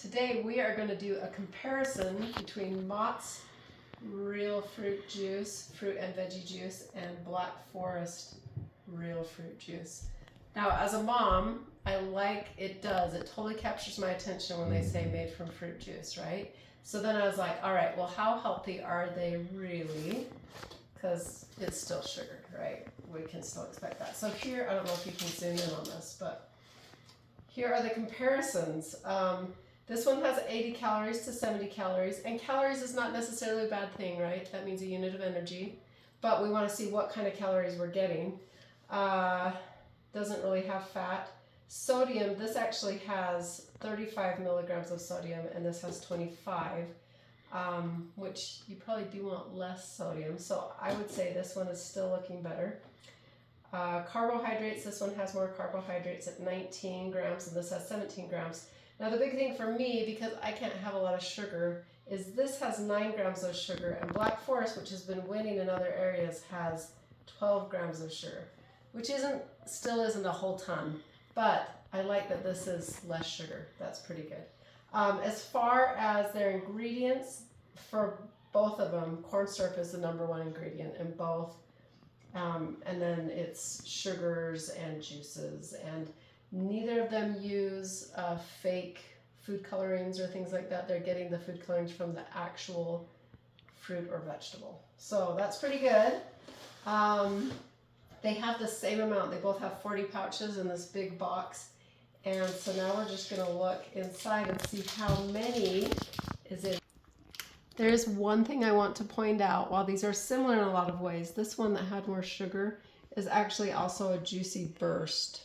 Today we are going to do a comparison between Mott's real fruit juice, fruit and veggie juice, and Black Forest real fruit juice. Now, as a mom, I like it totally captures my attention when they say made from fruit juice, right? So then I was like, all right, well, how healthy are they really? Because it's still sugar, right? We can still expect that. So here, I don't know if you can zoom in on this, but here are the comparisons. This one has 80 calories to 70 calories, and calories is not necessarily a bad thing, right? That means a unit of energy, but we want to see what kind of calories we're getting. Doesn't really have fat. Sodium, this actually has 35 milligrams of sodium, and this has 25, which you probably do want less sodium, so I would say this one is still looking better. Carbohydrates, this one has more carbohydrates at 19 grams, and this has 17 grams. Now the big thing for me, because I can't have a lot of sugar, is this has 9 grams of sugar, and Black Forest, which has been winning in other areas, has 12 grams of sugar, which still isn't a whole ton, but I like that this is less sugar. That's pretty good. As far as their ingredients, for both of them, corn syrup is the #1 ingredient in both, and then it's sugars and juices, and neither of them use fake food colorings or things like that. They're getting the food colorings from the actual fruit or vegetable. So that's pretty good. They have the same amount. They both have 40 pouches in this big box. And so now we're just going to look inside and see how many is in. There's one thing I want to point out. While these are similar in a lot of ways, this one that had more sugar is actually also a juicy burst.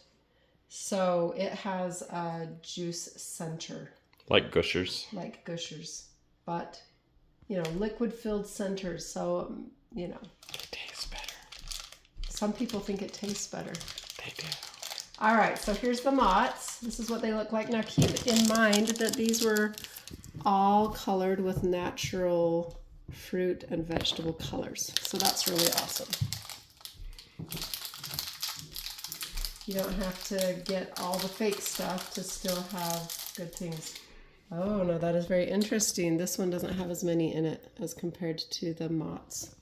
So it has a juice center. Like Gushers. Like Gushers. But, liquid-filled centers. So, It tastes better. Some people think it tastes better. They do. All right, so here's the Motts. This is what they look like. Now keep in mind that these were all colored with natural fruit and vegetable colors. So that's really awesome. You don't have to get all the fake stuff to still have good things. Oh, no, that is very interesting. This one doesn't have as many in it as compared to the Motts.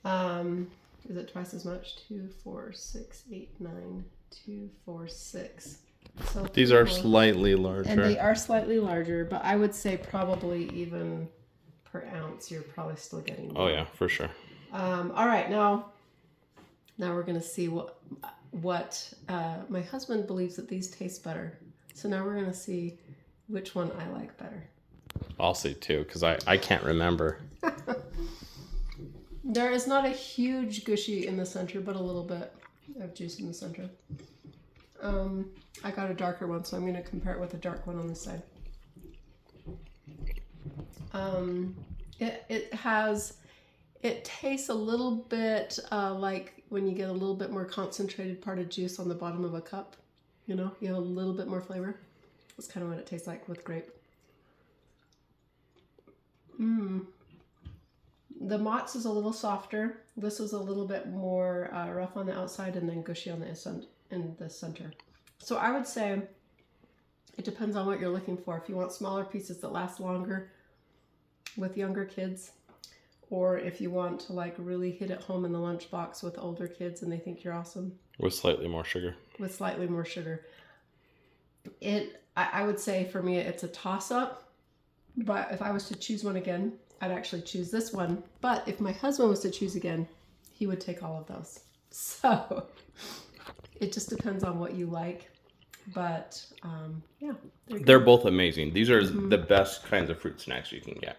Is it twice as much? 2, 4, 6, 8, 9, 2, 4, 6. So these are slightly larger. And they are slightly larger, but I would say probably even per ounce, you're probably still getting more. Oh yeah, for sure. All right, now we're gonna see what my husband believes that these taste better. So now we're gonna see which one I like better. I'll see too, because I can't remember. There is not a huge gushy in the center, but a little bit of juice in the center. I got a darker one, so I'm going to compare it with a dark one on this side. It tastes a little bit like when you get a little bit more concentrated part of juice on the bottom of a cup. You have a little bit more flavor. That's kind of what it tastes like with grape. The Mott's is a little softer. This is a little bit more rough on the outside and then gushy on in the center. So I would say it depends on what you're looking for. If you want smaller pieces that last longer with younger kids, or if you want to really hit it home in the lunchbox with older kids and they think you're awesome. With slightly more sugar. With slightly more sugar. I would say for me it's a toss-up, but if I was to choose one again, I'd actually choose this one. But if my husband was to choose again, he would take all of those. So it just depends on what you like. But yeah. They're both amazing. These are the best kinds of fruit snacks you can get.